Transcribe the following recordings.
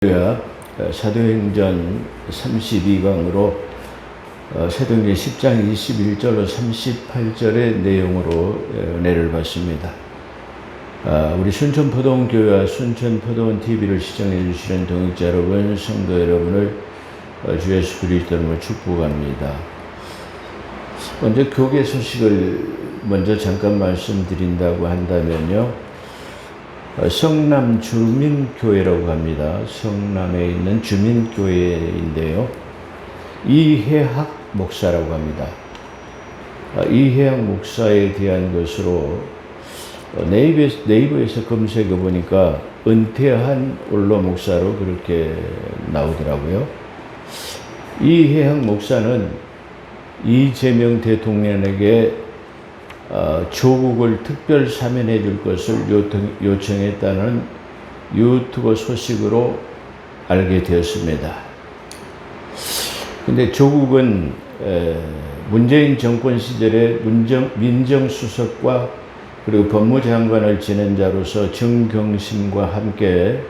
사도행전 32강으로 사도행전 10장 21절로 38절의 내용으로 은혜를 받습니다. 우리 순천포도원교회와 순천포도원TV를 시청해 주시는 동역자 여러분, 성도 여러분을 주 예수 그리스도 이름으로 축복합니다. 먼저 교계 소식을 먼저 잠깐 말씀드린다고 한다면요, 성남 주민교회라고 합니다. 성남에 있는 주민교회인데요, 이해학 목사라고 합니다. 이해학 목사에 대한 것으로 네이버에서 검색해 보니까 은퇴한 원로 목사로 그렇게 나오더라고요. 이해학 목사는 이재명 대통령에게 조국을 특별 사면해 줄 것을 요청했다는 유튜브 소식으로 알게 되었습니다. 근데 조국은 문재인 정권 시절에 민정수석과 그리고 법무장관을 지낸 자로서 정경심과 함께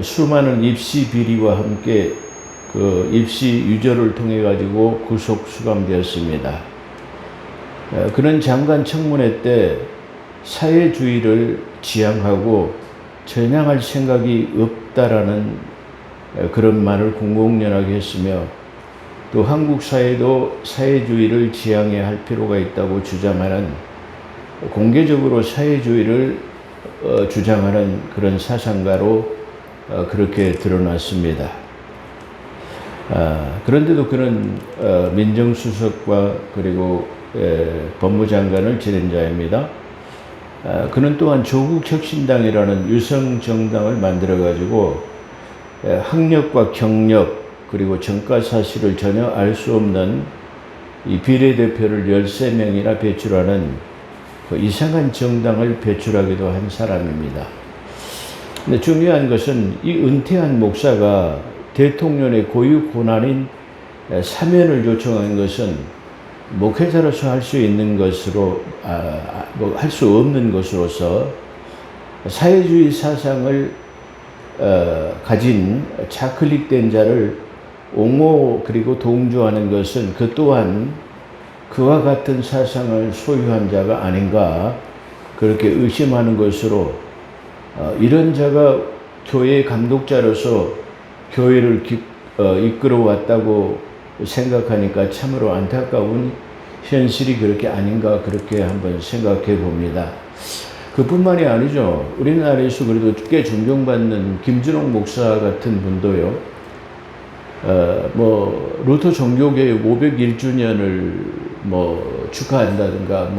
수많은 입시 비리와 함께 그 입시 유조를 통해 가지고 구속 수감되었습니다. 그는 장관 청문회 때 사회주의를 지향하고 전향할 생각이 없다라는 그런 말을 공공연하게 했으며, 또 한국 사회도 사회주의를 지향해야 할 필요가 있다고 주장하는, 공개적으로 사회주의를 주장하는 그런 사상가로 그렇게 드러났습니다. 그런데도 그는 민정수석과 그리고 법무장관을 지낸 자입니다. 그는 또한 조국혁신당이라는 유성정당을 만들어가지고 학력과 경력 그리고 전과 사실을 전혀 알 수 없는 이 비례대표를 13명이나 배출하는 그 이상한 정당을 배출하기도 한 사람입니다. 근데 중요한 것은 이 은퇴한 목사가 대통령의 고유 권한인 사면을 요청한 것은 목회자로서 할 수 있는 것으로, 할 수 없는 것으로서 사회주의 사상을 가진 좌클릭된 자를 옹호 그리고 동조하는 것은 그 또한 그와 같은 사상을 소유한 자가 아닌가, 그렇게 의심하는 것으로, 이런 자가 교회의 감독자로서 교회를 이끌어 왔다고 생각하니까 참으로 안타까운 현실이 그렇게 아닌가, 그렇게 한번 생각해 봅니다. 그뿐만이 아니죠. 우리나라에서 그래도 꽤 존경받는 김준옥 목사 같은 분도요, 루터 종교개혁 501주년을 축하한다든가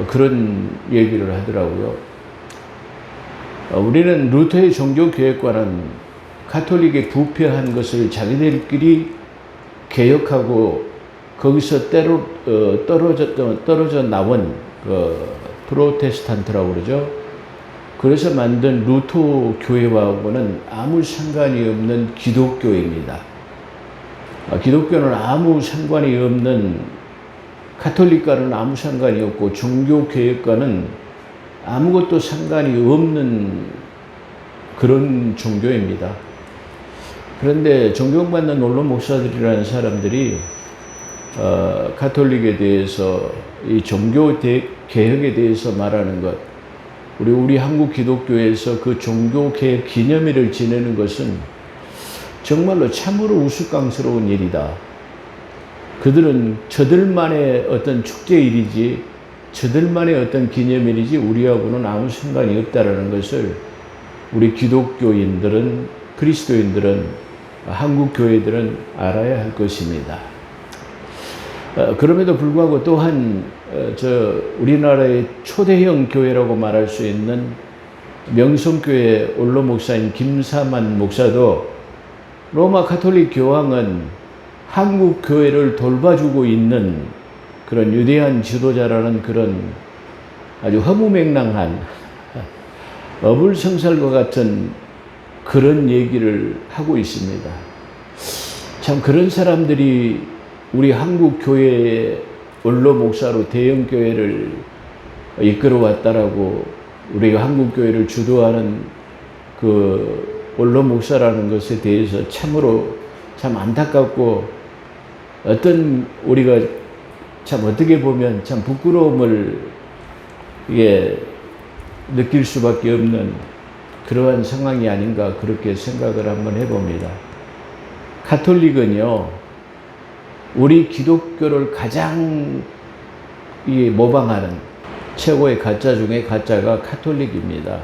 그런 얘기를 하더라고요. 우리는 루터의 종교개혁과는 가톨릭의 부패한 것을 자기들끼리 개혁하고 거기서 떨어져 나온 프로테스탄트라고 그러죠. 그래서 만든 루터 교회하고는 아무 상관이 없는 기독교입니다. 기독교는 아무 상관이 없는, 가톨릭과는 아무 상관이 없고 종교개혁과는 아무것도 상관이 없는 그런 종교입니다. 그런데 존경받는 원로 목사들이라는 사람들이 가톨릭에 대해서, 이 종교 개혁에 대해서 말하는 것, 우리 한국 기독교에서 그 종교 개혁 기념일을 지내는 것은 정말로 참으로 우스꽝스러운 일이다. 그들은 저들만의 어떤 축제일이지, 저들만의 어떤 기념일이지 우리하고는 아무 상관이 없다라는 것을 우리 기독교인들은, 그리스도인들은, 한국 교회들은 알아야 할 것입니다. 그럼에도 불구하고 또한 우리나라의 초대형 교회라고 말할 수 있는 명성교회 원로 목사인 김사만 목사도 로마 가톨릭 교황은 한국 교회를 돌봐주고 있는 그런 위대한 지도자라는 그런 아주 허무맹랑한 어불성설과 같은 그런 얘기를 하고 있습니다. 참, 그런 사람들이 우리 한국 교회의 원로 목사로 대형 교회를 이끌어 왔다라고, 우리가 한국 교회를 주도하는 그 원로 목사라는 것에 대해서 참으로 참 안타깝고 어떤 우리가 참 어떻게 보면 참 부끄러움을 느낄 수밖에 없는 그러한 상황이 아닌가 그렇게 생각을 한번 해봅니다. 가톨릭은요, 우리 기독교를 가장 모방하는 최고의 가짜 중에 가짜가 가톨릭입니다.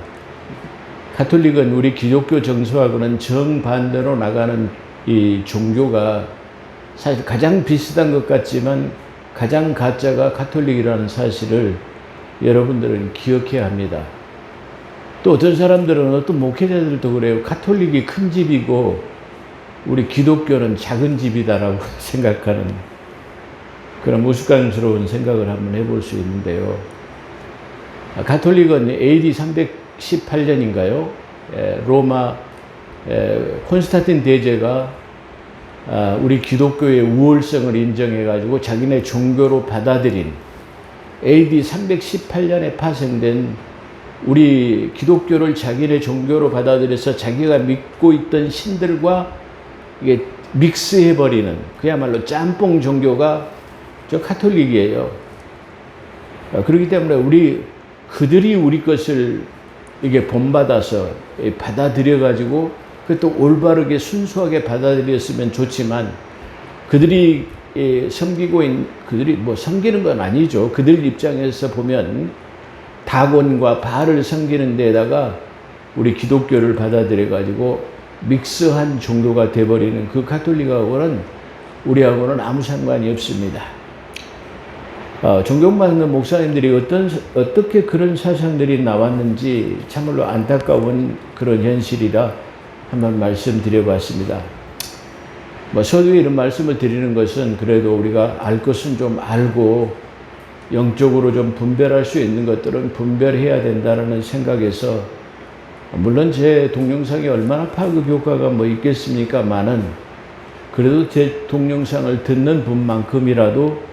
가톨릭은 우리 기독교 정서하고는 정반대로 나가는 이 종교가 사실 가장 비슷한 것 같지만 가장 가짜가 가톨릭이라는 사실을 여러분들은 기억해야 합니다. 또 어떤 사람들은 어떤 목회자들도 그래요. 가톨릭이 큰 집이고 우리 기독교는 작은 집이다라고 생각하는 그런 우스꽝스러운 생각을 한번 해볼 수 있는데요. 가톨릭은 AD 318년인가요? 로마 콘스탄틴 대제가 우리 기독교의 우월성을 인정해가지고 자기네 종교로 받아들인 AD 318년에 파생된 우리 기독교를 자기네 종교로 받아들여서 자기가 믿고 있던 신들과 이게 믹스해버리는 그야말로 짬뽕 종교가 저 가톨릭이에요. 그렇기 때문에 그들이 우리 것을 이게 본받아서 받아들여가지고 그것도 올바르게 순수하게 받아들였으면 좋지만 그들이 그들이 섬기는 건 아니죠. 그들 입장에서 보면 다곤과 바알을 섬기는 데다가 우리 기독교를 받아들여가지고 믹스한 종교가 돼버리는 그 가톨릭하고는 우리하고는 아무 상관이 없습니다. 존경받는 목사님들이 어떻게 그런 사상들이 나왔는지 참으로 안타까운 그런 현실이라 한번 말씀드려봤습니다. 서두에 이런 말씀을 드리는 것은 그래도 우리가 알 것은 좀 알고 영적으로 좀 분별할 수 있는 것들은 분별해야 된다는 생각에서 물론 제 동영상이 얼마나 파급 효과가 있겠습니까만은 그래도 제 동영상을 듣는 분만큼이라도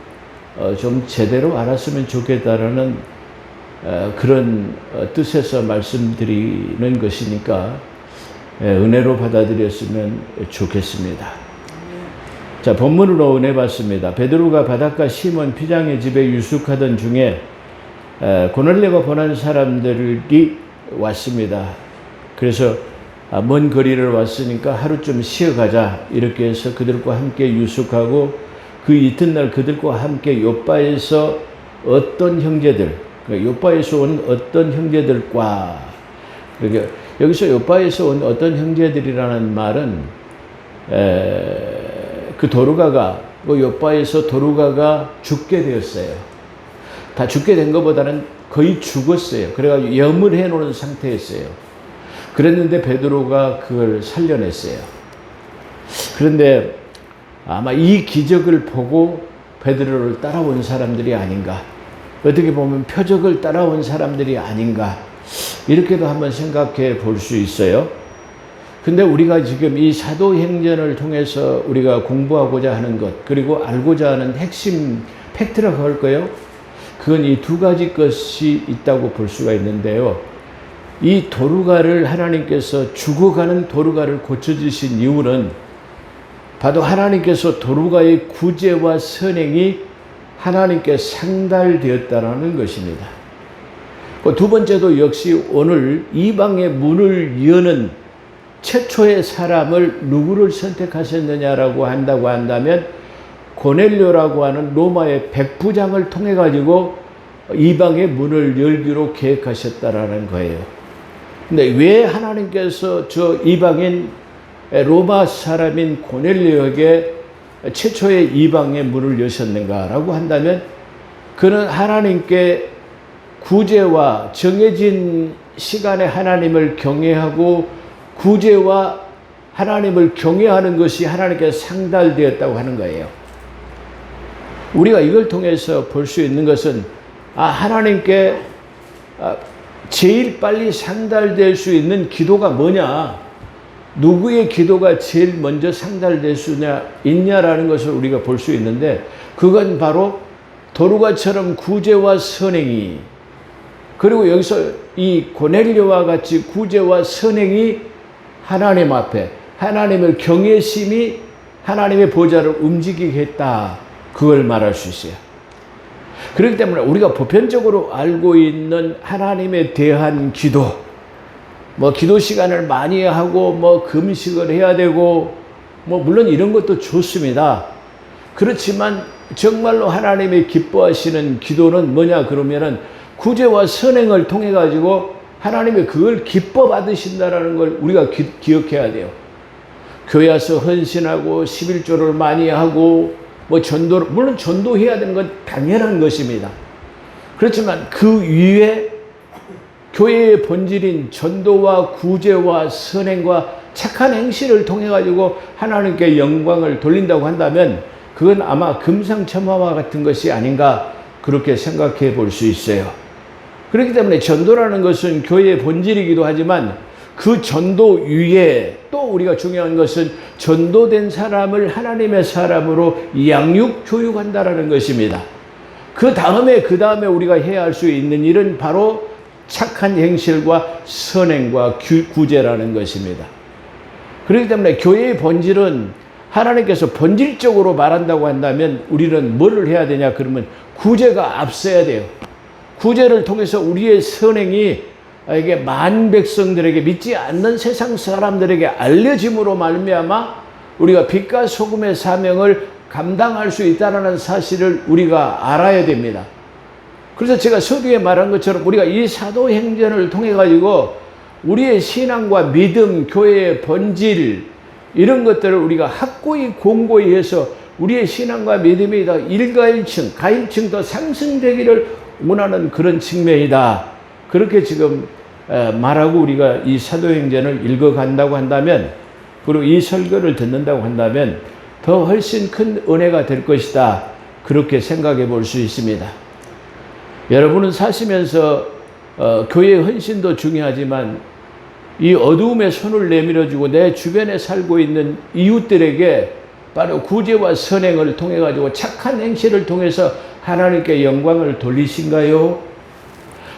좀 제대로 알았으면 좋겠다라는 그런 뜻에서 말씀드리는 것이니까 은혜로 받아들였으면 좋겠습니다. 자, 본문으로 은혜 받습니다. 베드로가 바닷가 시몬 피장의 집에 유숙하던 중에 고넬료가 보낸 사람들이 왔습니다. 그래서 먼 거리를 왔으니까 하루쯤 쉬어가자 이렇게 해서 그들과 함께 유숙하고 그 이튿날 그들과 함께 요빠에서 어떤 형제들, 요빠에서 온 어떤 형제들과 여기서 요빠에서 온 어떤 형제들이라는 말은 그 도루가가 요빠에서 도루가가 죽게 되었어요. 다 죽게 된 것보다는 거의 죽었어요. 그래가지고 염을 해놓은 상태였어요. 그랬는데 베드로가 그걸 살려냈어요. 그런데 아마 이 기적을 보고 베드로를 따라온 사람들이 아닌가, 어떻게 보면 표적을 따라온 사람들이 아닌가 이렇게도 한번 생각해 볼 수 있어요. 근데 우리가 지금 이 사도행전을 통해서 우리가 공부하고자 하는 것, 그리고 알고자 하는 핵심 팩트라고 할까요? 그건 이 두 가지 것이 있다고 볼 수가 있는데요. 이 도루가를 하나님께서 죽어가는 도루가를 고쳐주신 이유는 바로 하나님께서 도루가의 구제와 선행이 하나님께 상달되었다는 것입니다. 두 번째도 역시 오늘 이방의 문을 여는 최초의 사람을 누구를 선택하셨느냐라고 한다면 고넬료라고 하는 로마의 백부장을 통해 가지고 이방의 문을 열기로 계획하셨다라는 거예요. 근데 왜 하나님께서 저 이방인 로마 사람인 고넬료에게 최초의 이방의 문을 여셨는가라고 한다면 그는 하나님께 구제와 정해진 시간에 하나님을 경외하고 구제와 하나님을 경외하는 것이 하나님께 상달되었다고 하는 거예요. 우리가 이걸 통해서 볼 수 있는 것은 하나님께 제일 빨리 상달될 수 있는 기도가 뭐냐, 누구의 기도가 제일 먼저 상달될 수 있냐라는 것을 우리가 볼 수 있는데 그건 바로 도루가처럼 구제와 선행이, 그리고 여기서 이 고넬료와 같이 구제와 선행이 하나님 앞에 하나님을 경외심이 하나님의 보좌를 움직이게 했다. 그걸 말할 수 있어요. 그렇기 때문에 우리가 보편적으로 알고 있는 하나님에 대한 기도, 뭐 기도 시간을 많이 하고 뭐 금식을 해야 되고 뭐 물론 이런 것도 좋습니다. 그렇지만 정말로 하나님이 기뻐하시는 기도는 뭐냐 그러면은 구제와 선행을 통해 가지고 하나님이 그걸 기뻐 받으신다라는 걸 우리가 기억해야 돼요. 교회 와서 헌신하고 11조를 많이 하고 뭐 전도, 물론 전도해야 되는 건 당연한 것입니다. 그렇지만 그 위에 교회의 본질인 전도와 구제와 선행과 착한 행실을 통해 가지고 하나님께 영광을 돌린다고 한다면 그건 아마 금상첨화와 같은 것이 아닌가 그렇게 생각해 볼 수 있어요. 그렇기 때문에 전도라는 것은 교회의 본질이기도 하지만 그 전도 위에 또 우리가 중요한 것은 전도된 사람을 하나님의 사람으로 양육 교육한다라는 것입니다. 그 다음에 우리가 해야 할 수 있는 일은 바로 착한 행실과 선행과 구제라는 것입니다. 그렇기 때문에 교회의 본질은 하나님께서 본질적으로 말한다고 한다면 우리는 뭐를 해야 되냐 그러면 구제가 앞서야 돼요. 구제를 통해서 우리의 선행이 이게 만 백성들에게 믿지 않는 세상 사람들에게 알려짐으로 말미암아 우리가 빛과 소금의 사명을 감당할 수 있다는 사실을 우리가 알아야 됩니다. 그래서 제가 서두에 말한 것처럼 우리가 이 사도행전을 통해 가지고 우리의 신앙과 믿음, 교회의 본질 이런 것들을 우리가 확고히 공고히 해서 우리의 신앙과 믿음이 더 일가일층, 가일층 더 상승되기를 원하는 그런 측면이다. 그렇게 지금 말하고 우리가 이 사도행전을 읽어간다고 한다면 그리고 이 설교를 듣는다고 한다면 더 훨씬 큰 은혜가 될 것이다. 그렇게 생각해 볼 수 있습니다. 여러분은 사시면서 교회의 헌신도 중요하지만 이 어두움에 손을 내밀어주고 내 주변에 살고 있는 이웃들에게 바로 구제와 선행을 통해 가지고 착한 행실을 통해서 하나님께 영광을 돌리신가요?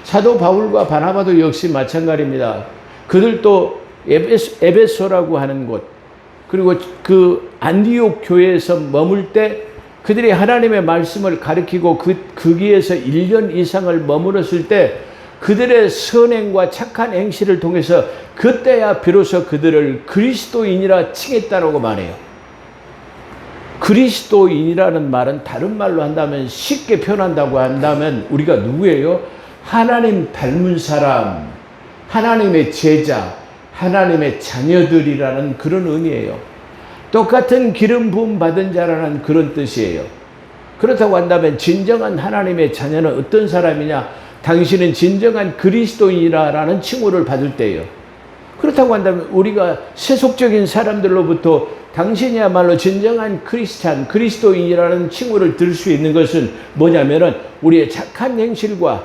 사도 바울과 바나바도 역시 마찬가지입니다. 그들도 에베소라고 하는 곳 그리고 그 안디옥 교회에서 머물 때 그들이 하나님의 말씀을 가르치고 거기에서 1년 이상을 머물렀을 때 그들의 선행과 착한 행실을 통해서 그때야 비로소 그들을 그리스도인이라 칭했다라고 말해요. 그리스도인이라는 말은 다른 말로 한다면 쉽게 표현한다고 한다면 우리가 누구예요? 하나님 닮은 사람, 하나님의 제자, 하나님의 자녀들이라는 그런 의미예요. 똑같은 기름 부음 받은 자라는 그런 뜻이에요. 그렇다고 한다면 진정한 하나님의 자녀는 어떤 사람이냐? 당신은 진정한 그리스도인이라는 칭호를 받을 때예요. 그렇다고 한다면 우리가 세속적인 사람들로부터 당신이야말로 진정한 크리스찬, 그리스도인이라는 칭호를 들을 수 있는 것은 뭐냐면은 우리의 착한 행실과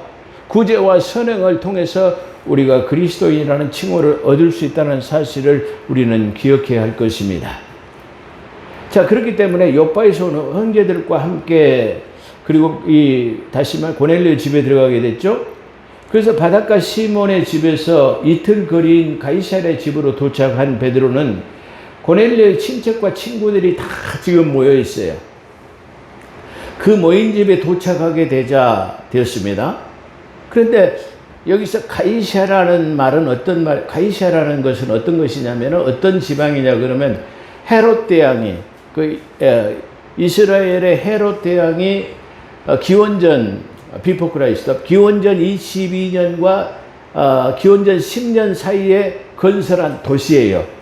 구제와 선행을 통해서 우리가 그리스도인이라는 칭호를 얻을 수 있다는 사실을 우리는 기억해야 할 것입니다. 자, 그렇기 때문에 요바에서 오는 형제들과 함께 그리고 다시 말 고넬료 집에 들어가게 됐죠. 그래서 바닷가 시몬의 집에서 이틀 거리인 가이사랴 집으로 도착한 베드로는 고넬료의 친척과 친구들이 다 지금 모여 있어요. 그 모인 집에 도착하게 되었습니다. 그런데 여기서 가이사라는 말은 가이사라는 것은 어떤 것이냐면 어떤 지방이냐 그러면 헤롯 대왕이 이스라엘의 헤롯 대왕이 기원전 비포 크라이스트 기원전 22년과 기원전 10년 사이에 건설한 도시예요.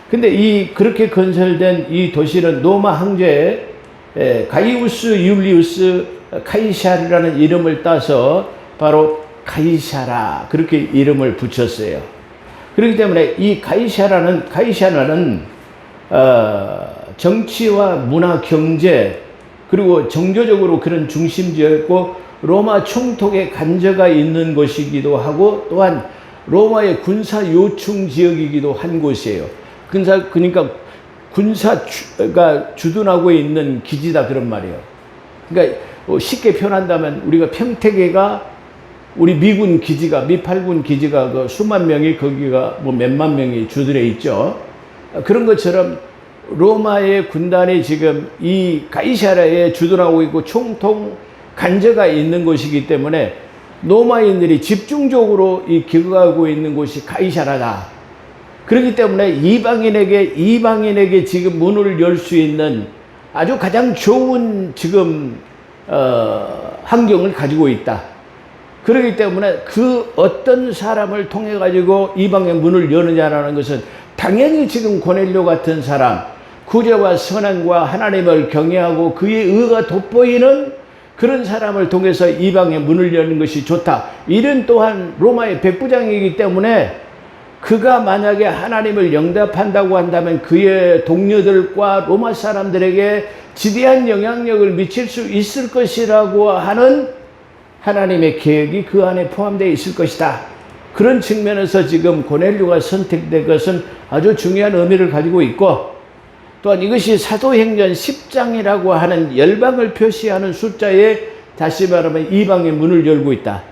근데 그렇게 건설된 이 도시는 로마 황제 가이우스 율리우스 카이사르라는 이름을 따서 바로 가이사라 그렇게 이름을 붙였어요. 그렇기 때문에 이 가이사라는 정치와 문화, 경제 그리고 정교적으로 그런 중심지였고 로마 총독의 간저가 있는 곳이기도 하고 또한 로마의 군사 요충 지역이기도 한 곳이에요. 그러니까 군사가 주둔하고 있는 기지다 그런 말이에요. 그러니까 쉽게 표현한다면 우리가 평택에가 우리 미군 기지가, 미8군 기지가 그 수만 명이 거기가 뭐 몇만 명이 주들에 있죠. 그런 것처럼 로마의 군단이 지금 이 가이사랴에 주둔하고 있고 총통 간저가 있는 곳이기 때문에 로마인들이 집중적으로 이 기거하고 있는 곳이 가이사랴다. 그렇기 때문에 이방인에게 지금 문을 열 수 있는 아주 가장 좋은 지금 환경을 가지고 있다. 그렇기 때문에 그 어떤 사람을 통해 가지고 이방의 문을 여느냐라는 것은 당연히 지금 고넬료 같은 사람, 구제와 선행과 하나님을 경외하고 그의 의가 돋보이는 그런 사람을 통해서 이방의 문을 여는 것이 좋다. 이는 또한 로마의 백부장이기 때문에 그가 만약에 하나님을 영접한다고 한다면 그의 동료들과 로마 사람들에게 지대한 영향력을 미칠 수 있을 것이라고 하는 하나님의 계획이 그 안에 포함되어 있을 것이다. 그런 측면에서 지금 고넬료가 선택된 것은 아주 중요한 의미를 가지고 있고, 또한 이것이 사도행전 10장이라고 하는 열방을 표시하는 숫자에 다시 말하면 이방의 문을 열고 있다.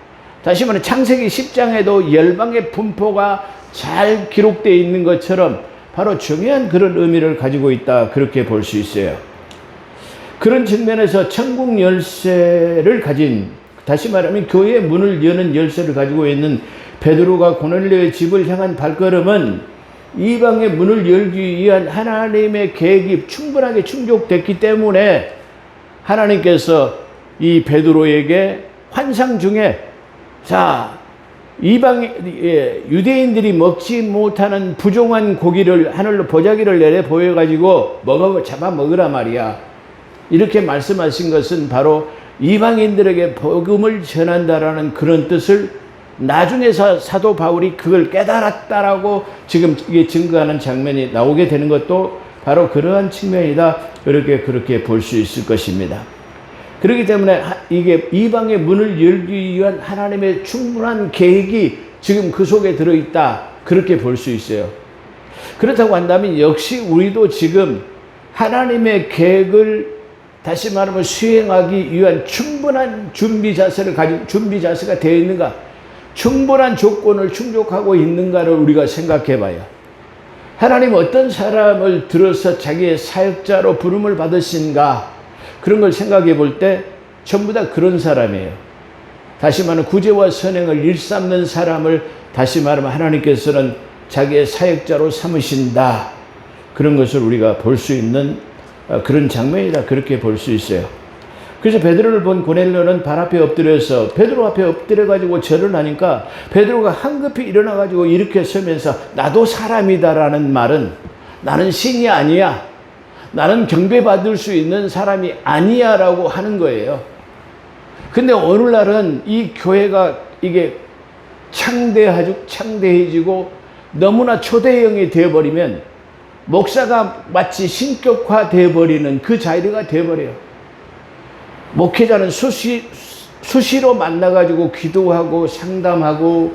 다시 말하면 창세기 10장에도 열방의 분포가 잘 기록되어 있는 것처럼 바로 중요한 그런 의미를 가지고 있다. 그렇게 볼 수 있어요. 그런 측면에서 천국 열쇠를 가진, 다시 말하면 교회의 문을 여는 열쇠를 가지고 있는 베드로가 고넬료의 집을 향한 발걸음은 이방의 문을 열기 위한 하나님의 계획이 충분하게 충족됐기 때문에 하나님께서 이 베드로에게 환상 중에 유대인들이 먹지 못하는 부종한 고기를 하늘로 보자기를 내려 보여가지고 잡아 먹으라 말이야. 이렇게 말씀하신 것은 바로 이방인들에게 복음을 전한다라는 그런 뜻을 나중에 사도 바울이 그걸 깨달았다라고 지금 이게 증거하는 장면이 나오게 되는 것도 바로 그러한 측면이다. 그렇게 볼 수 있을 것입니다. 그렇기 때문에 이게 이방의 문을 열기 위한 하나님의 충분한 계획이 지금 그 속에 들어있다. 그렇게 볼 수 있어요. 그렇다고 한다면 역시 우리도 지금 하나님의 계획을 다시 말하면 수행하기 위한 충분한 준비 자세가 되어 있는가? 충분한 조건을 충족하고 있는가를 우리가 생각해 봐요. 하나님 어떤 사람을 들어서 자기의 사역자로 부름을 받으신가? 그런 걸 생각해 볼 때 전부 다 그런 사람이에요. 다시 말하면 구제와 선행을 일삼는 사람을 다시 말하면 하나님께서는 자기의 사역자로 삼으신다. 그런 것을 우리가 볼 수 있는 그런 장면이다. 그렇게 볼 수 있어요. 그래서 베드로를 본 고넬료는 발 앞에 엎드려서 베드로 앞에 엎드려가지고 절을 하니까 베드로가 한급히 일어나가지고 이렇게 서면서 나도 사람이다라는 말은 나는 신이 아니야. 나는 경배받을 수 있는 사람이 아니야 라고 하는 거예요. 근데 오늘날은 이 교회가 이게 창대해지고 너무나 초대형이 되어버리면 목사가 마치 신격화되어 버리는 그 자리가 되어버려요. 목회자는 수시로 만나가지고 기도하고 상담하고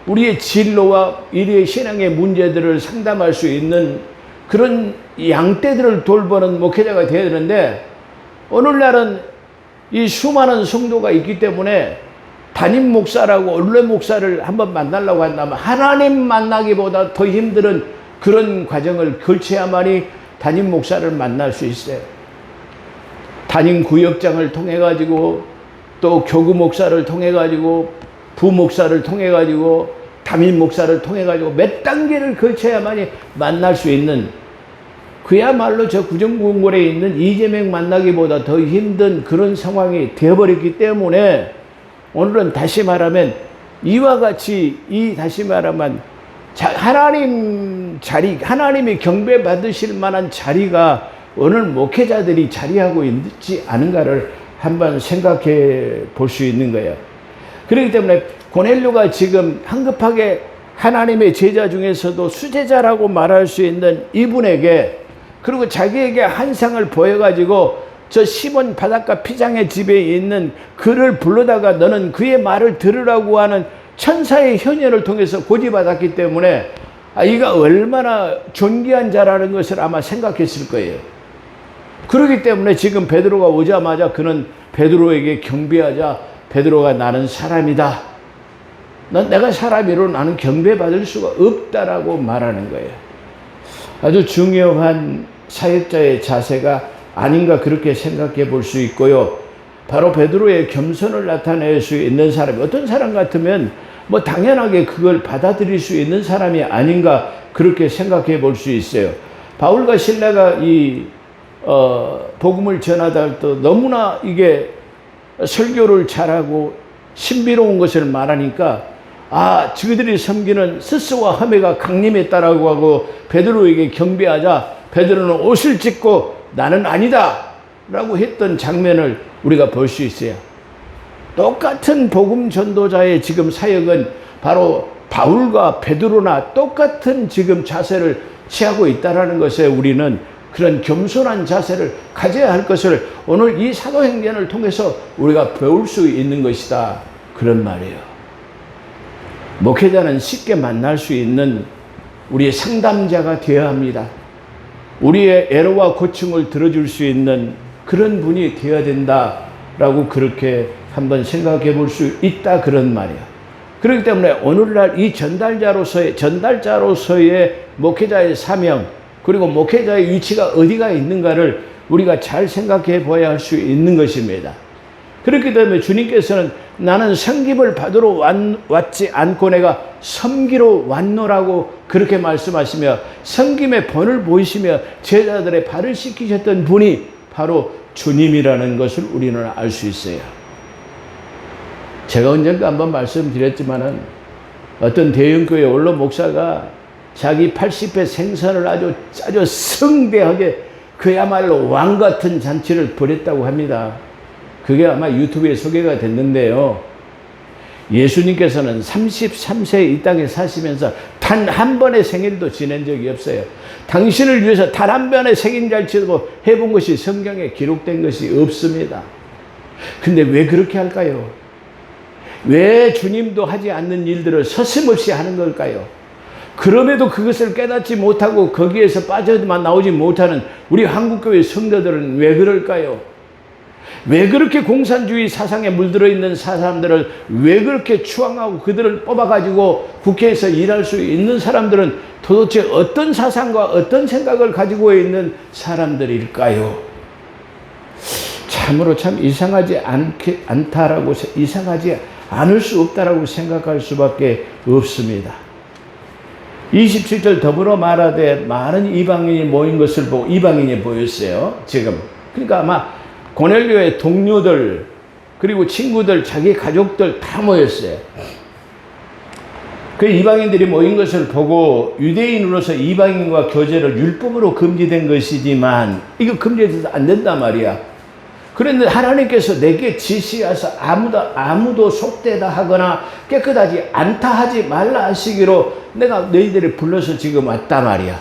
우리의 진로와 우리의 신앙의 문제들을 상담할 수 있는 그런 양떼들을 돌보는 목회자가 되어야 되는데, 오늘날은 이 수많은 성도가 있기 때문에 담임 목사라고 원래 목사를 한번 만나려고 한다면 하나님 만나기보다 더 힘든 그런 과정을 거쳐야만이 담임 목사를 만날 수 있어요. 담임 구역장을 통해 가지고 또 교구 목사를 통해 가지고 부목사를 통해 가지고 담임 목사를 통해 가지고 몇 단계를 거쳐야만이 만날 수 있는, 그야말로 저 구정궁궐에 있는 이재명 만나기보다 더 힘든 그런 상황이 되어버렸기 때문에 오늘은 다시 말하면 이와 같이 다시 말하면 하나님이 경배 받으실 만한 자리가 오늘 목회자들이 자리하고 있지 않은가를 한번 생각해 볼 수 있는 거예요. 그렇기 때문에 고넬료가 지금 한급하게 하나님의 제자 중에서도 수제자라고 말할 수 있는 이분에게, 그리고 자기에게 한상을 보여가지고 저 시몬 바닷가 피장의 집에 있는 그를 불러다가 너는 그의 말을 들으라고 하는 천사의 현현을 통해서 고지받았기 때문에 이가 얼마나 존귀한 자라는 것을 아마 생각했을 거예요. 그렇기 때문에 지금 베드로가 오자마자 그는 베드로에게 경배하자 베드로가 나는 사람이다. 내가 사람이로 나는 경배받을 수가 없다라고 말하는 거예요. 아주 중요한 사역자의 자세가 아닌가 그렇게 생각해 볼 수 있고요. 바로 베드로의 겸손을 나타낼 수 있는 사람이, 어떤 사람 같으면 뭐 당연하게 그걸 받아들일 수 있는 사람이 아닌가 그렇게 생각해 볼 수 있어요. 바울과 실라가 이 복음을 전하다 할 때 너무나 이게 설교를 잘하고 신비로운 것을 말하니까, 저들이 섬기는 스스와 허메가 강림했다라고 하고 베드로에게 경배하자 베드로는 옷을 찢고 나는 아니다 라고 했던 장면을 우리가 볼 수 있어요. 똑같은 복음 전도자의 지금 사역은 바로 바울과 베드로나 똑같은 지금 자세를 취하고 있다는 것에 우리는 그런 겸손한 자세를 가져야 할 것을 오늘 이 사도행전을 통해서 우리가 배울 수 있는 것이다, 그런 말이에요. 목회자는 쉽게 만날 수 있는 우리의 상담자가 되어야 합니다. 우리의 애로와 고충을 들어줄 수 있는 그런 분이 되어야 된다라고 그렇게 한번 생각해 볼 수 있다, 그런 말이에요. 그렇기 때문에 오늘날 이 전달자로서의 목회자의 사명, 그리고 목회자의 위치가 어디가 있는가를 우리가 잘 생각해 보아야 할 수 있는 것입니다. 그렇기 때문에 주님께서는 나는 섬김을 받으러 왔지 않고 내가 섬기러 왔노라고 그렇게 말씀하시며, 섬김의 본을 보이시며 제자들의 발을 씻기셨던 분이 바로 주님이라는 것을 우리는 알 수 있어요. 제가 언젠가 한번 말씀드렸지만은 어떤 대형교회 원로 목사가 자기 80회 생선을 아주 성대하게 그야말로 왕 같은 잔치를 벌였다고 합니다. 그게 아마 유튜브에 소개가 됐는데요. 예수님께서는 33세 이 땅에 사시면서 단 한 번의 생일도 지낸 적이 없어요. 당신을 위해서 단 한 번의 생일잔치도 해본 것이 성경에 기록된 것이 없습니다. 근데 왜 그렇게 할까요? 왜 주님도 하지 않는 일들을 서슴없이 하는 걸까요? 그럼에도 그것을 깨닫지 못하고 거기에서 빠져만 나오지 못하는 우리 한국교회 성도들은 왜 그럴까요? 왜 그렇게 공산주의 사상에 물들어 있는 사람들을 왜 그렇게 추앙하고 그들을 뽑아가지고 국회에서 일할 수 있는 사람들은 도대체 어떤 사상과 어떤 생각을 가지고 있는 사람들일까요? 참으로 참 이상하지 않을 수 없다라고 생각할 수밖에 없습니다. 27절 더불어 말하되 많은 이방인이 모인 것을 보고, 이방인이 보였어요 지금. 그러니까 아마 고넬료의 동료들 그리고 친구들, 자기 가족들 다 모였어요. 그 이방인들이 모인 것을 보고 유대인으로서 이방인과 교제를 율법으로 금지된 것이지만 이거 금지해서 안 된단 말이야. 그런데 하나님께서 내게 지시하사 아무도 속되다 하거나 깨끗하지 않다 하지 말라 하시기로 내가 너희들을 불러서 지금 왔단 말이야.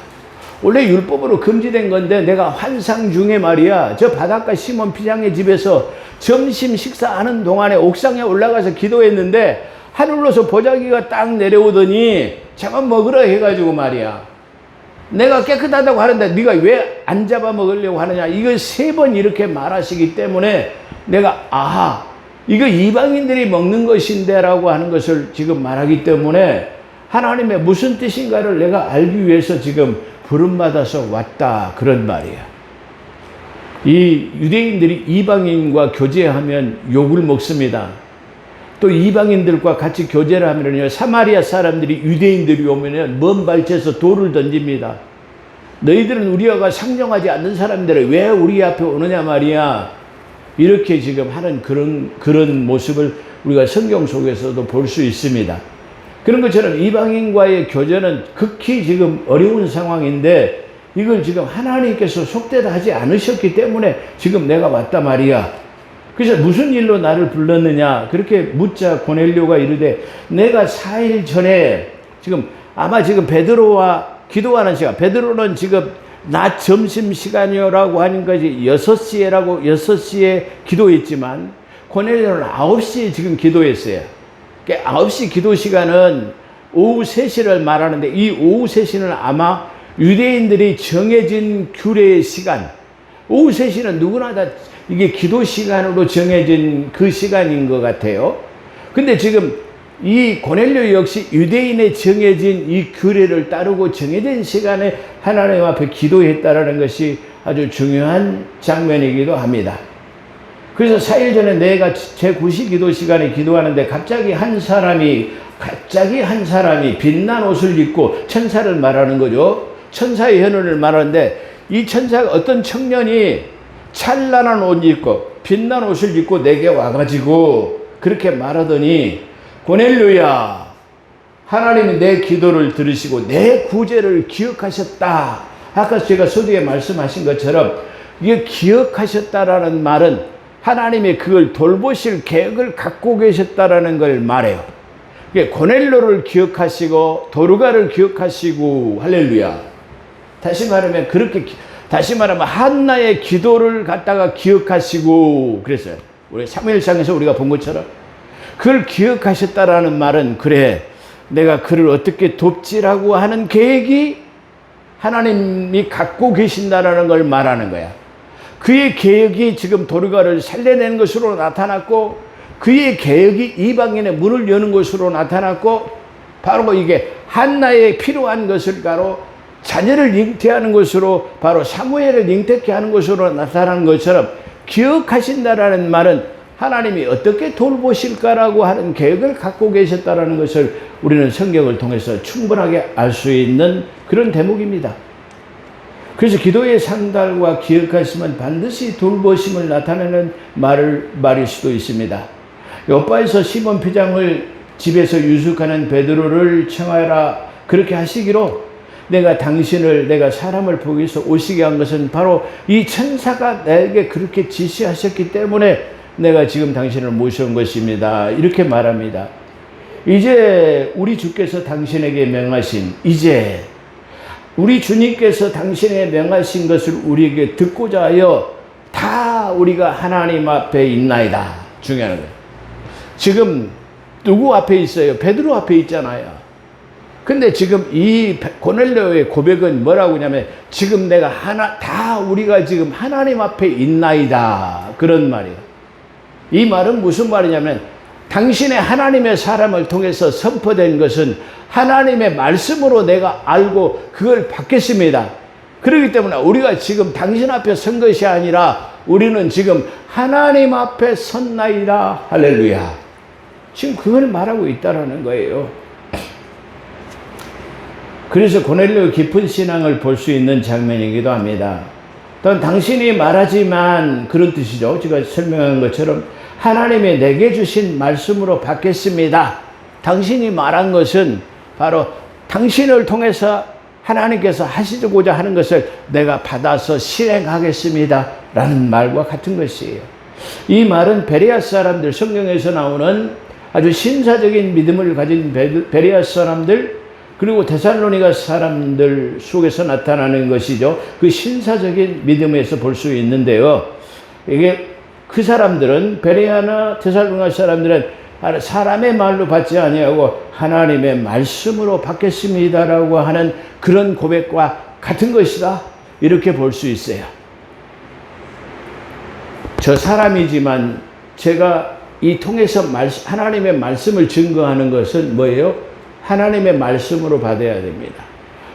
원래 율법으로 금지된 건데 내가 환상 중에 말이야, 저 바닷가 시몬 피장의 집에서 점심 식사하는 동안에 옥상에 올라가서 기도했는데 하늘로서 보자기가 딱 내려오더니 잡아 먹으라 해가지고 말이야, 내가 깨끗하다고 하는데 네가 왜 안 잡아 먹으려고 하느냐, 이거 3번 이렇게 말하시기 때문에 내가 이거 이방인들이 먹는 것인데 라고 하는 것을 지금 말하기 때문에 하나님의 무슨 뜻인가를 내가 알기 위해서 지금 부름받아서 왔다, 그런 말이야. 이 유대인들이 이방인과 교제하면 욕을 먹습니다. 또 이방인들과 같이 교제를 하면요, 사마리아 사람들이 유대인들이 오면은 먼 발치에서 돌을 던집니다. 너희들은 우리와 상종하지 않는 사람들이 왜 우리 앞에 오느냐 말이야. 이렇게 지금 하는 그런 모습을 우리가 성경 속에서도 볼 수 있습니다. 그런 것처럼 이방인과의 교제는 극히 지금 어려운 상황인데 이걸 지금 하나님께서 속되다 하지 않으셨기 때문에 지금 내가 왔단 말이야. 그래서 무슨 일로 나를 불렀느냐 그렇게 묻자 고넬료가 이르되 내가 4일 전에, 지금 아마 지금 베드로와 기도하는 시간, 베드로는 지금 낮 점심시간이라고 하는 것이 6시에 기도했지만 고넬료는 9시에 지금 기도했어요. 9시 기도 시간은 오후 3시를 말하는데 이 오후 3시는 아마 유대인들이 정해진 규례의 시간, 오후 3시는 누구나 다 이게 기도 시간으로 정해진 그 시간인 것 같아요. 근데 지금 이 고넬료 역시 유대인의 정해진 이 규례를 따르고 정해진 시간에 하나님 앞에 기도했다라는 것이 아주 중요한 장면이기도 합니다. 그래서 4일 전에 내가 제9시 기도 시간에 기도하는데 갑자기 한 사람이 빛난 옷을 입고 천사를 말하는 거죠. 천사의 현원을 말하는데 이 천사가 어떤 청년이 찬란한 옷을 입고 빛난 옷을 입고 내게 와가지고 그렇게 말하더니 고넬료야, 하나님이 내 기도를 들으시고 내 구제를 기억하셨다. 아까 제가 서두에 말씀하신 것처럼 이게 기억하셨다라는 말은 하나님이 그걸 돌보실 계획을 갖고 계셨다라는 걸 말해요. 고넬료를 기억하시고 도르가를 기억하시고 할렐루야. 다시 말하면 한나의 기도를 갖다가 기억하시고 그랬어요. 우리 사무엘상에서 우리가 본 것처럼 그걸 기억하셨다라는 말은 그래 내가 그를 어떻게 돕지라고 하는 계획이 하나님이 갖고 계신다라는 걸 말하는 거야. 그의 계획이 지금 도르가를 살려내는 것으로 나타났고 그의 계획이 이방인의 문을 여는 것으로 나타났고 바로 이게 한나의 필요한 것을 바로 자녀를 잉태하는 것으로 바로 사무엘을 잉태케 하는 것으로 나타나는 것처럼 기억하신다라는 말은 하나님이 어떻게 돌보실까라고 하는 계획을 갖고 계셨다라는 것을 우리는 성경을 통해서 충분하게 알 수 있는 그런 대목입니다. 그래서 기도의 상달과 기억하심은 반드시 돌보심을 나타내는 말일 수도 있습니다. 요바에서 시몬 회장을 집에서 유숙하는 베드로를 청하라 그렇게 하시기로 내가 사람을 보기 위해서 오시게 한 것은 바로 이 천사가 나에게 그렇게 지시하셨기 때문에 내가 지금 당신을 모셔온 것입니다. 이렇게 말합니다. 이제 우리 주께서 당신에게 명하신 우리 주님께서 당신에게 명하신 것을 우리에게 듣고자 하여 다 우리가 하나님 앞에 있나이다. 중요한 거예요. 지금 누구 앞에 있어요? 베드로 앞에 있잖아요. 근데 지금 이 고넬료의 고백은 뭐라고 하냐면 지금 우리가 지금 하나님 앞에 있나이다. 그런 말이에요. 이 말은 무슨 말이냐면 당신의 하나님의 사람을 통해서 선포된 것은 하나님의 말씀으로 내가 알고 그걸 받겠습니다. 그렇기 때문에 우리가 지금 당신 앞에 선 것이 아니라 우리는 지금 하나님 앞에 섰나이다. 할렐루야. 지금 그걸 말하고 있다라는 거예요. 그래서 고넬료의 깊은 신앙을 볼 수 있는 장면이기도 합니다. 또한 당신이 말하지만 그런 뜻이죠. 제가 설명한 것처럼 하나님이 내게 주신 말씀으로 받겠습니다. 당신이 말한 것은 바로 당신을 통해서 하나님께서 하시고자 하는 것을 내가 받아서 실행하겠습니다. 라는 말과 같은 것이에요. 이 말은 베레아 사람들, 성경에서 나오는 아주 신사적인 믿음을 가진 베레아 사람들 그리고 데살로니가 사람들 속에서 나타나는 것이죠. 그 신사적인 믿음에서 볼 수 있는데요. 이게 그 사람들은 베레아나 데살로니가 사람들은 사람의 말로 받지 아니하고 하나님의 말씀으로 받겠습니다라고 하는 그런 고백과 같은 것이다. 이렇게 볼 수 있어요. 저 사람이지만 제가 이 통해서 하나님의 말씀을 증거하는 것은 뭐예요? 하나님의 말씀으로 받아야 됩니다.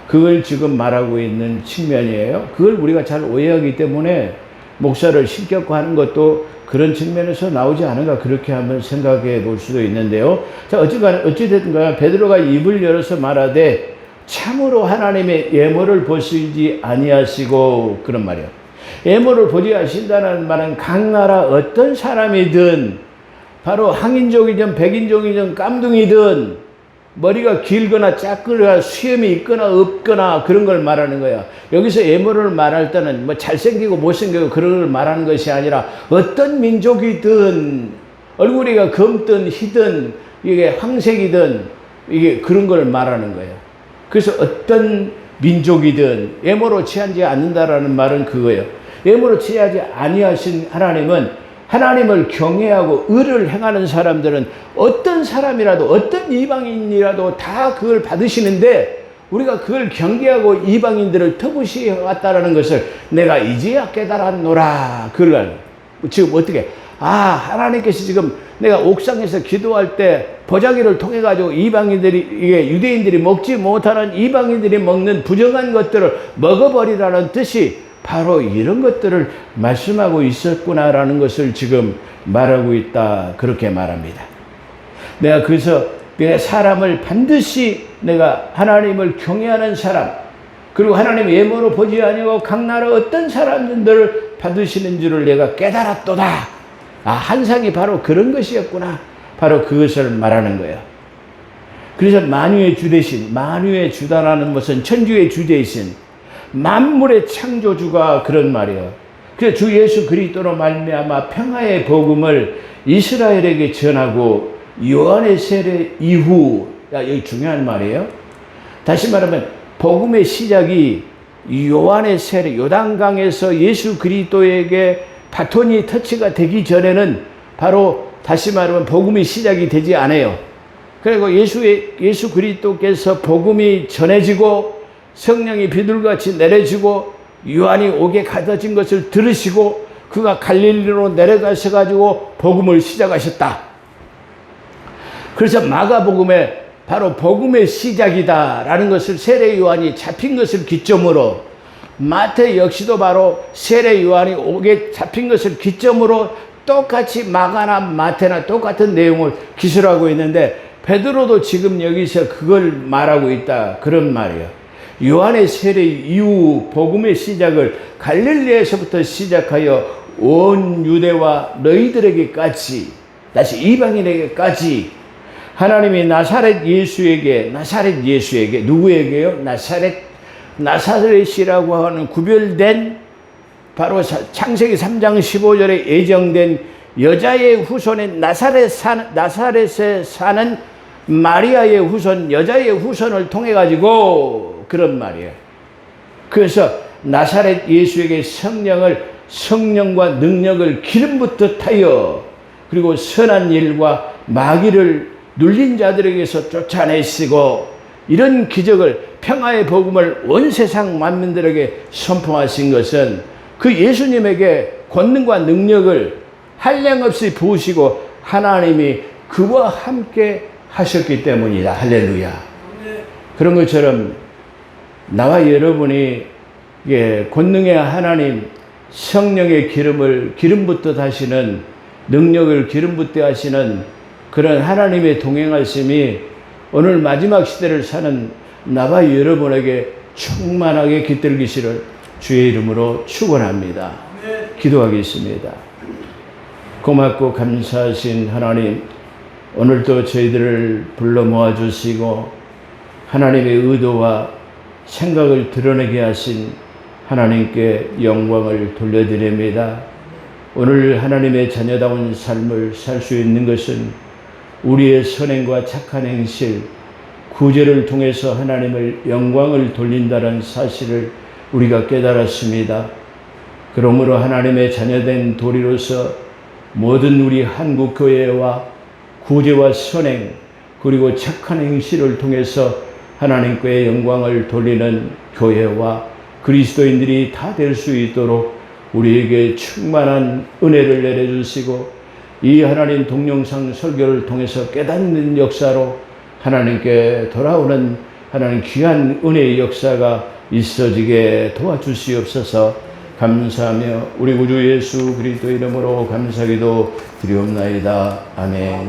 그걸 지금 말하고 있는 측면이에요. 그걸 우리가 잘 오해하기 때문에 목사를 신격화하는 것도 그런 측면에서 나오지 않은가 그렇게 한번 생각해 볼 수도 있는데요. 자, 어찌됐든 간에 베드로가 입을 열어서 말하되 참으로 하나님의 예물을 보시지 아니하시고 그런 말이에요. 예물을 보지 않으신다는 말은 각 나라 어떤 사람이든 바로 항인족이든 백인족이든 깜둥이든 머리가 길거나 작거나 수염이 있거나 없거나 그런 걸 말하는 거야. 여기서 예물을 말할 때는 뭐 잘생기고 못생기고 그런 걸 말하는 것이 아니라 어떤 민족이든 얼굴이 검든 희든 이게 황색이든 이게 그런 걸 말하는 거예요. 그래서 어떤 민족이든 예물로 취하지 않는다라는 말은 그거예요. 예물로 취하지 아니하신 하나님은 하나님을 경외하고 의를 행하는 사람들은 어떤 사람이라도 어떤 이방인이라도 다 그걸 받으시는데 우리가 그걸 경계하고 이방인들을 터부시 해왔다라는 것을 내가 이제야 깨달았노라. 그걸 지금 어떻게 하나님께서 지금 내가 옥상에서 기도할 때 보자기를 통해 가지고 이방인들이, 이게 유대인들이 먹지 못하는 이방인들이 먹는 부정한 것들을 먹어버리라는 뜻이 바로 이런 것들을 말씀하고 있었구나라는 것을 지금 말하고 있다, 그렇게 말합니다. 내가 그래서 내가 사람을 반드시 내가 하나님을 경외하는 사람, 그리고 하나님 외모로 보지 아니하고 각 나라 어떤 사람들을 받으시는 줄을 내가 깨달았도다. 아, 한상이 바로 그런 것이었구나. 바로 그것을 말하는 거예요. 그래서 만유의 주 대신, 만유의 주다라는 것은 천주의 주 대신 만물의 창조주가 그런 말이에요. 그래서 주 예수 그리스도로 말미암아 평화의 복음을 이스라엘에게 전하고 요한의 세례 이후, 여기 중요한 말이에요. 다시 말하면 복음의 시작이 요한의 세례, 요단강에서 예수 그리스도에게 바톤이 터치가 되기 전에는 바로 다시 말하면 복음이 시작이 되지 않아요. 그리고 예수 그리스도께서 복음이 전해지고 성령이 비둘같이 내려지고 요한이 옥에 가둬진 것을 들으시고 그가 갈릴리로 내려가셔 가지고 복음을 시작하셨다. 그래서 마가복음에 바로 복음의 시작이다라는 것을 세례 요한이 잡힌 것을 기점으로, 마태 역시도 바로 세례 요한이 옥에 잡힌 것을 기점으로 똑같이 마가나 마태나 똑같은 내용을 기술하고 있는데, 베드로도 지금 여기서 그걸 말하고 있다, 그런 말이에요. 요한의 세례 이후 복음의 시작을 갈릴리에서부터 시작하여 온 유대와 너희들에게까지, 다시 이방인에게까지 하나님이 나사렛 예수에게 누구에게요? 나사렛이라고 하는 구별된, 바로 창세기 3장 15절에 예정된 여자의 후손의 나사렛에 사는 마리아의 후손, 여자의 후손을 통해 가지고 그런 말이에요. 그래서 나사렛 예수에게 성령과 능력을 기름 붓듯 하여, 그리고 선한 일과 마귀를 눌린 자들에게서 쫓아내시고, 이런 기적을, 평화의 복음을 온 세상 만민들에게 선포하신 것은 그 예수님에게 권능과 능력을 한량없이 부으시고 하나님이 그와 함께 하셨기 때문이다. 할렐루야. 그런 것처럼 나와 여러분이 권능의 하나님, 성령의 기름을 기름 붓듯 하시는, 능력을 기름 붓게 하시는 그런 하나님의 동행하심이 오늘 마지막 시대를 사는 나와 여러분에게 충만하게 깃들기시를 주의 이름으로 축원합니다. 기도하겠습니다. 고맙고 감사하신 하나님, 오늘도 저희들을 불러 모아주시고 하나님의 의도와 생각을 드러내게 하신 하나님께 영광을 돌려드립니다. 오늘 하나님의 자녀다운 삶을 살 수 있는 것은 우리의 선행과 착한 행실, 구제를 통해서 하나님을 영광을 돌린다는 사실을 우리가 깨달았습니다. 그러므로 하나님의 자녀된 도리로서 모든 우리 한국교회와 구제와 선행, 그리고 착한 행실을 통해서 하나님께 영광을 돌리는 교회와 그리스도인들이 다 될 수 있도록 우리에게 충만한 은혜를 내려주시고, 이 하나님 동영상 설교를 통해서 깨닫는 역사로 하나님께 돌아오는 하나님 귀한 은혜의 역사가 있어지게 도와주시옵소서. 감사하며 우리 구주 예수 그리스도 이름으로 감사기도 드리옵나이다. 아멘.